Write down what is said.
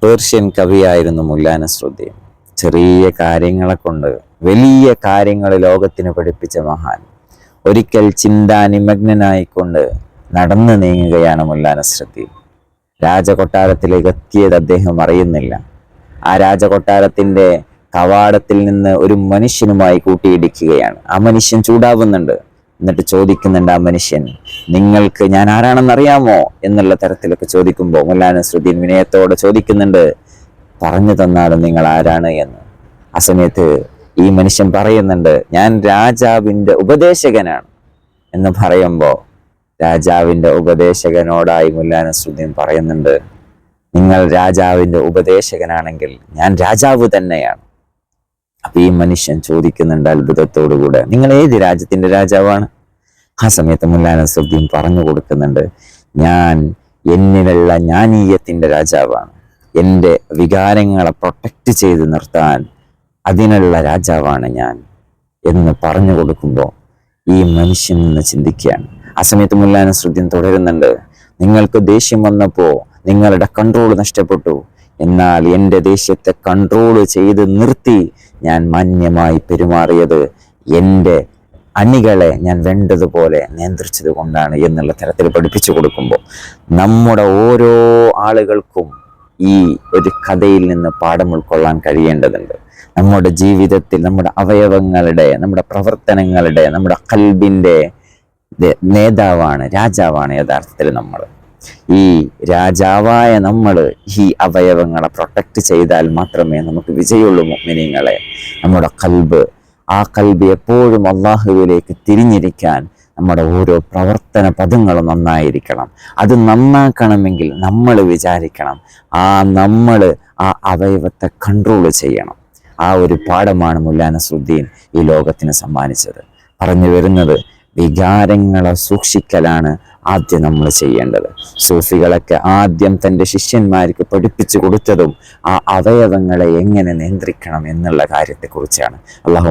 Persian കവിയായിരുന്നു Mullah Nasruddin. ചെറിയ കാര്യങ്ങളെ കൊണ്ട് വലിയ കാര്യങ്ങൾ ലോകത്തിന് പഠിപ്പിച്ച മഹാൻ. ഒരിക്കൽ ചിന്താനിമഗ്നനായിക്കൊണ്ട് നടന്നു നീങ്ങുകയാണ് മുല്ലാ നസ്രുദ്ദീൻ. രാജകൊട്ടാരത്തിലേക്ക് എത്തിയത് അദ്ദേഹം അറിയുന്നില്ല. ആ രാജകൊട്ടാരത്തിന്റെ കവാടത്തിൽ നിന്ന് ഒരു മനുഷ്യനുമായി കൂട്ടിയിടിക്കുകയാണ്. ആ മനുഷ്യൻ ചൂടാവുന്നുണ്ട്. എന്നിട്ട് ചോദിക്കുന്നുണ്ട് ആ മനുഷ്യൻ, നിങ്ങൾക്ക് ഞാൻ ആരാണെന്ന് അറിയാമോ എന്നുള്ള തരത്തിലൊക്കെ ചോദിക്കുമ്പോൾ മുല്ലാ നസ്രുദ്ദീൻ വിനയത്തോടെ ചോദിക്കുന്നുണ്ട്, പറഞ്ഞു തന്നാലും നിങ്ങൾ ആരാണ് എന്ന്. ആ സമയത്ത് ഈ മനുഷ്യൻ പറയുന്നുണ്ട്, ഞാൻ രാജാവിൻ്റെ ഉപദേശകനാണ് എന്ന് പറയുമ്പോൾ രാജാവിൻ്റെ ഉപദേശകനോടായി മുല്ലാ നസ്രുദ്ദീൻ പറയുന്നുണ്ട്, നിങ്ങൾ രാജാവിൻ്റെ ഉപദേശകനാണെങ്കിൽ ഞാൻ രാജാവ് തന്നെയാണ്. അപ്പൊ ഈ മനുഷ്യൻ ചോദിക്കുന്നുണ്ട് അത്ഭുതത്തോടുകൂടെ, നിങ്ങൾ ഏത് രാജ്യത്തിന്റെ രാജാവാണ്? ആ സമയത്ത് മുല്ലാ നസ്രുദ്ദീൻ പറഞ്ഞു കൊടുക്കുന്നുണ്ട്, ഞാൻ എന്നിലുള്ള ജ്ഞാനീയത്തിന്റെ രാജാവാണ്. എൻ്റെ വികാരങ്ങളെ പ്രൊട്ടക്റ്റ് ചെയ്ത് നിർത്താൻ അതിനുള്ള രാജാവാണ് ഞാൻ എന്ന് പറഞ്ഞു കൊടുക്കുമ്പോൾ ഈ മനുഷ്യൻ നിന്ന് ചിന്തിക്കുകയാണ്. ആ സമയത്ത് മുല്ലാ നസ്രുദ്ദീൻ തുടരുന്നുണ്ട്, നിങ്ങൾക്ക് ദേഷ്യം വന്നപ്പോൾ നിങ്ങളുടെ കൺട്രോൾ നഷ്ടപ്പെട്ടു. എന്നാൽ എൻ്റെ ദേഷ്യത്തെ കൺട്രോൾ ചെയ്ത് നിർത്തി ഞാൻ മാന്യമായി പെരുമാറിയത് എൻ്റെ അണികളെ ഞാൻ വേണ്ടതുപോലെ നിയന്ത്രിച്ചത് കൊണ്ടാണ് എന്നുള്ള തരത്തിൽ പഠിപ്പിച്ചു കൊടുക്കുമ്പോൾ നമ്മുടെ ഓരോ ആളുകൾക്കും ഈ ഒരു കഥയിൽ നിന്ന് പാഠം ഉൾക്കൊള്ളാൻ കഴിയേണ്ടതുണ്ട്. നമ്മുടെ ജീവിതത്തിൽ നമ്മുടെ അവയവങ്ങളുടെ, നമ്മുടെ പ്രവർത്തനങ്ങളുടെ, നമ്മുടെ ഖൽബിൻ്റെ നേതാവാണ്, രാജാവാണ് യഥാർത്ഥത്തിൽ നമ്മൾ. ഈ രാജാവായ നമ്മൾ ഈ അവയവങ്ങളെ പ്രൊട്ടക്റ്റ് ചെയ്താൽ മാത്രമേ നമുക്ക് വിജയമുള്ളൂ. മുഅ്മിനീങ്ങളെ, നമ്മുടെ ഖൽബ്, ആ ഖൽബ് എപ്പോഴും അള്ളാഹുവിലേക്ക് തിരിഞ്ഞിരിക്കാൻ നമ്മുടെ ഓരോ പ്രവർത്തന പദങ്ങളും നന്നായിരിക്കണം. അത് നന്നാക്കണമെങ്കിൽ നമ്മൾ വിചാരിക്കണം, നമ്മൾ ആ അവയവത്തെ കൺട്രോൾ ചെയ്യണം. ആ ഒരു പാഠമാണ് മുല്ലാ നസ്രുദ്ദീൻ ഈ ലോകത്തിന് സമ്മാനിച്ചത്. പറഞ്ഞു വരുന്നത്, വികാരങ്ങളെ സൂക്ഷിക്കലാണ് ആദ്യം നമ്മൾ ചെയ്യേണ്ടത്. സൂഫികളൊക്കെ ആദ്യം തൻ്റെ ശിഷ്യന്മാർക്ക് പഠിപ്പിച്ചു കൊടുത്തതും ആ അവയവങ്ങളെ എങ്ങനെ നിയന്ത്രിക്കണം എന്നുള്ള കാര്യത്തെക്കുറിച്ചാണ്. അല്ലാഹു